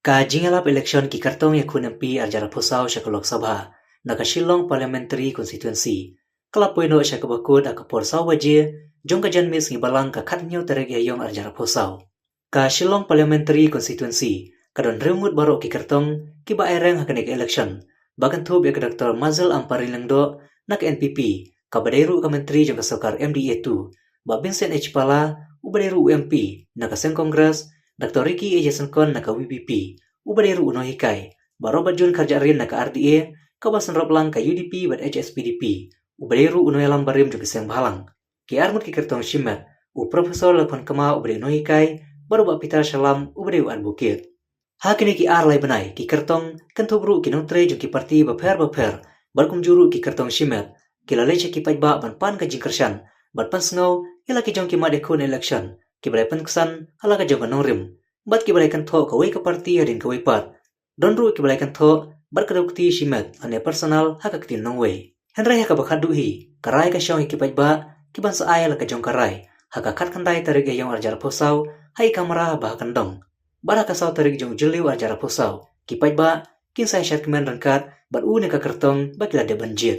Jingalap election ki kartong ya kun MP arjara posau syaka Lok Sabha naka Shillong Parliamentary Constituency. Kalapoi no syaka bakut aka porsau wajir jong ka janmis ngi balang ka khatnyo tereg ya yong arjara posau. Ka Shillong Parliamentary Constituency kadon reungut barok ki kartong ki ba ereng hakanek election. Bagan thub ya ka Dr. Mazal Ampari Lengdo nak NPP ka badairu ka menteri jong ka sokar MDA2 ba Vincent H. Pala ubadairu UMP naka Seng Kongres Dr. Ricky A. Jasenkon naka WPP, ubadairu uno hikai, ba Robert Jun Karjarin naka RDA, kabasan Roblang ka UDP bat HSPDP, ubadairu uno yalam barim juga Seng Bahalang. Ki armut ki kertong Shimet, Profesor Lepon Kema ubadai uno hikai, baru ba Peter Shalam ubadairu advocate. Hakini ki arlai benai, ki kertong kentubru ki notre jung ki parti baper, barkum juru ki kertong Shimet, ki laleche ki pajba ban pan ka jingkershan, bat pan sengau, ila ki jong ki madekun election. Ki balai penkesan hala ka jong rim bat ki balai kan tho ka wei ka parti hadin ka wei pat donru ki balai kan tho bar ka dokti Shimet ane personal haka ktin nong wei henrai haka bakhat du hi karai ka shong ki pajba ki ban sa ayal ka jong karai haka khat khandai tarik yong arjar posau hai kamera bah kan dong bara ka saw tarik jong jeliu arjar posau ki pajba kin sai syat kemen rangkat bat u ne ka kertong bakila de banjir